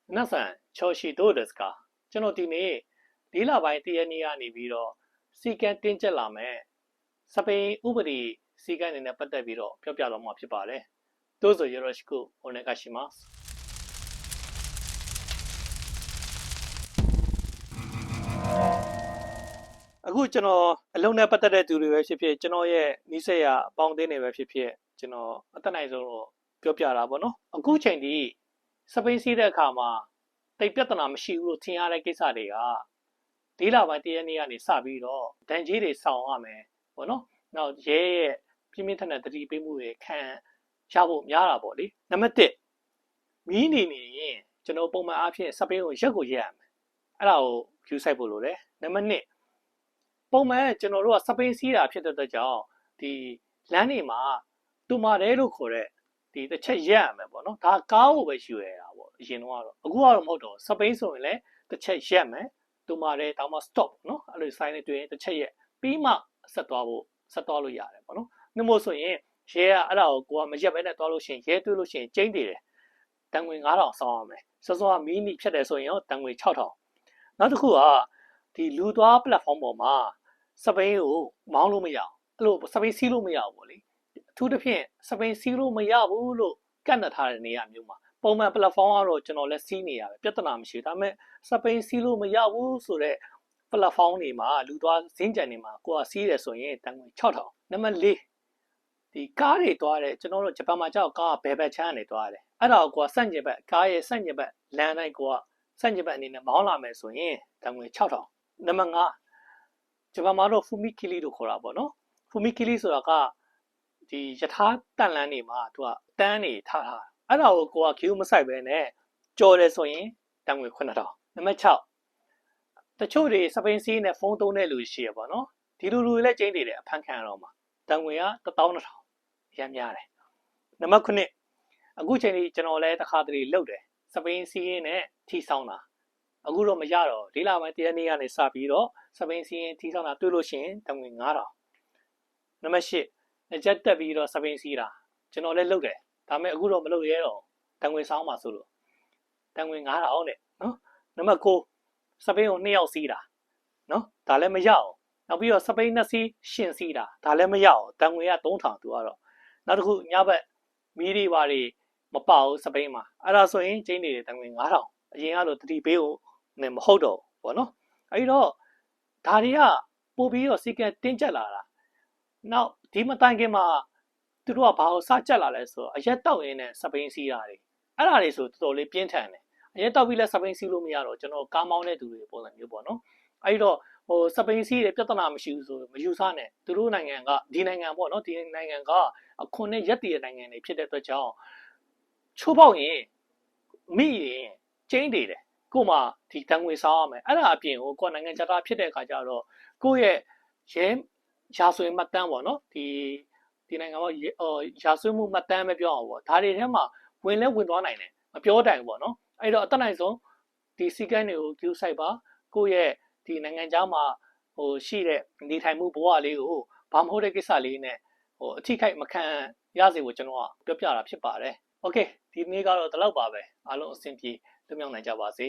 皆さん調子どうですかကျွန်တော်ဒီနေ့၄လပိုင်းတရက်နေ့ကနေပြီးတော့စီကံတင်းကျပ်လာမယ်စပိန်ဥပဒေစီကံအနေနဲ့ပတ်သက်ပြီးတော့ပြောပြတော့မှာဖြစ်ပါတယ်どうぞよろしくお願いしますအခုကျွန်တော်အလုံးနဲ့ပတ်သက်တဲ့သူတွေပဲဖြစ်ဖြစ်ကျွန်တော်ရဲ့နီးစပ်ရာပေါင်းသင်းတွေပဲဖြစ်ဖြစ်ကျွန်တော်အသက်နိုင်ဆုံးတော့ပြောပြတာပေါ့နော်အခုချိန်ဒီစပိန်စီးတဲ့အခါမှာတိတ်ပြဿနာမရှိဘူးလို့ထင်ရတဲ့ကိစ္စတွေက၄လပိုင်းတရက်နေ့ကနေစပြီးတော့ဒဏ်ကြီးတွေဆောင်ရမယ်ပေါ့နော်နောက်ရဲရဲ့ပြင်းပြင်းထန်ထန်တတိပေးမှုတွေခံရဖို့များတာပေါ့လေနံပါတ်1မီးနေရင်ကျွန်တော်ပုံမှန်အားဖြင့်စပိန်ကိုရက်ကိုရက်ရမယ်အဲ့ဒါကို view site ဖို့လိုတယ်နံပါတ်2ပုံမှန်ကျွန်တော်တို့ကစပိန်စီးတာဖြစ်တဲ့အတွက်ကြောင့်ဒီလမ်းတွေမှာတူမာတယ်လို့ခေါ်တဲ့ဒီတစ်ချက်ရက်ရမယ်ပေါ့နော်ဒါကားကိုပဲယူရတာပေါ့အရင်တော့အခုကတော့မဟုတ်တော့စပိန်ဆိုရင်လည်းတစ်ချက်ရက်မယ်တူမာတယ်ဒါမှ stop နော်အဲ့လို sign တွေတွေ့ရင်တစ်ချက်ရက်ပြီးမှဆက်သွားလို့ရတယ်ပေါ့နော်နှမို့ဆိုရင်ရဲကအဲ့ဒါကိုမရက်ပဲနဲ့သွားလို့ရှိရင်ရဲတွေ့လို့ရှိရင်ကျိန်းတည်တယ်တန်ငွေ9000ဆောင်းရမယ်စောစောကမီနီဖြတ်တယ်ဆိုရင်ရောတန်ငွေ6000နောက်တစ်ခုကဒီလူသွား platform ပေါ်မှာစပိန်ကိုမောင်းလို့မရအောင်အဲ့လိုစပိန်စီးလို့မရဘူးပေါ့လေအထူးသဖြင့်စပိန်စီးလို့မရဘူးလို့ကန့်နှက်ထားတဲ့နေရာမျိုးမှာပုံမှန် platform ကတော့ကျွန်တော်လည်းစီးနေရပဲပြဿနာမရှိဘူးဒါပေမဲ့စပိန်စီးလို့မရဘူးဆိုတော့ platform တွေမှာလူသွားဈေးကြံတွေမှာကိုကစီးတယ်ဆိုရင်တန်ငွေ6000နံပါတ်4ဒီကားတွေသွားတယ်ကျွန်တော်တို့ဂျပန်မှာကြောက်ကားကဘယ်ဘက်ချမ်းကနေသွားတယ်အဲ့ဒါကိုကစန့်ကျင်ဘက်ကားရဲ့စန့်ကျင်ဘက်လမ်းတိုင်းကိုကစန့်ကျင်ဘက်အနေနဲ့မောင်းလာမယ်ဆိုရင်တန်ငွေ6000နံပါတ်5ဂျပန်မှာတော့ဖူမီကီလီလို့ခေါ်တာပေါ့နော်ဖူမီကီလီဆိုတာကဒီယထာတန်လန်းနေမှာသူကတန်းနေထားတာအဲ့ဒါကိုက queue မဆိုင်ပဲနဲ့ကြော်တယ်ဆိုရင်တန်ငွေ9000နံပါတ်6တချို့တွေစပိန်စီးနဲ့ဖုန်းသုံးတဲ့လူရှိရပါတော့ဒီလူတွေလည်းကျင်းနေတယ်အဖန်ခံရတော့မှာတန်ငွေက12000ရမ်းများတယ်နံပါတ်9အခုချိန်ကြီးကျွန်တော်လည်းတစ်ခါတလေလုတ်တယ်စပိန်စီးနဲ့ထီဆောင်တာအခုတော့မရတော့၄လပိုင်းတရက်နေ့ကနေစပြီးတော့စပိန်စီးထီဆောင်တာတွေ့လို့ရှိရင်တန်ငွေ9000နံပါတ်10အကြက်တက်ပြီးတော့စပိန်စီးတာကျွန်တော်လည်းလုတ်တယ်ဒါပေမဲ့အခုတော့မလုတ်ရဲတော့တန်ငွေဆောင်မှာဆိုလို့တန်ငွေ9000နဲ့နော်နံပါတ်9စပိန်ကို2ယောက်စီးတာနော်ဒါလည်းမရအောင်နောက်ပြီးတော့စပိန်2စီးရှင်စီးတာဒါလည်းမရအောင်တန်ငွေက3000သူကတော့နောက်တစ်ခုညဘက်မီးတွေပါတွေမပေါဘူးစပိန်မှာအဲ့ဒါဆိုရင်ကျင်းနေတယ်တန်ငွေ9000အရင်ကလို့တတိပေးကိုနဲ့မဟုတ်တော့ဘောနော်အဲ့တော့ဒါတွေကပို့ပြီးတော့စီကံတင်းကျပ်လာတာနောက်ဒီမတိုင်ခင်မှာသူတို့ကဘာလို့စကြက်လာလဲဆိုတော့အရက်တောက်ရင်းနဲ့စပိန်စီးတာတွေအဲ့ဒါတွေဆိုတော်တော်လေးပြင်းထန်တယ်အရက်တောက်ပြီးလဲစပိန်စီးလို့မရတော့ကျွန်တော်ကားမောင်းတဲ့သူတွေပုံစံမျိုးပေါ့နော်အဲ့တော့စပိန်စီးတဲ့ပြဿနာမရှိဘူးဆိုမယူဆနဲ့သူတို့နိုင်ငံကဒီနိုင်ငံပေါ့နော်ဒီနိုင်ငံကအခွန်နဲ့ရက်တည်တဲ့နိုင်ငံတွေဖြစ်တဲ့အတွက်ကြောင့်ချိုးပေါက်ရင်မိရင်ကျင်းတည်တယ်ကို့မှာဒီတန်ငွေစားရမယ်အဲ့ဒါအပြင်ကိုနိုင်ငံခြားသားဖြစ်တဲ့အခါကျတော့ကိုယ့်ရဲ့ရဲရာဆွေမှတ်တမ်းပေါ့နော်ဒီနိုင်ငံမှာရာဆွေမှုမှတ်တမ်းပဲပြောအောင်ပေါ့ဒါတွေထဲမှာဝင်သွားနိုင်တယ်မပြောတိုင်ပေါ့နော်အဲ့တော့အတက်နိုင်ဆုံးဒီစီကန်းတွေကို queue site ပါကိုယ့်ရဲ့ဒီနိုင်ငံခြားမှာရှိတဲ့နေထိုင်မှုဘဝလေးကိုဘာမဟုတ်တဲ့ကိစ္စလေးနဲ့အထိခိုက်မခံရစေဖို့ကျွန်တော်ကပြောပြတာဖြစ်ပါတယ်โอเคဒီနေ့ကတော့ဒီလောက်ပါပဲအားလုံးအဆင်ပြေလွတ်မြောက်နိုင်ကြပါစေ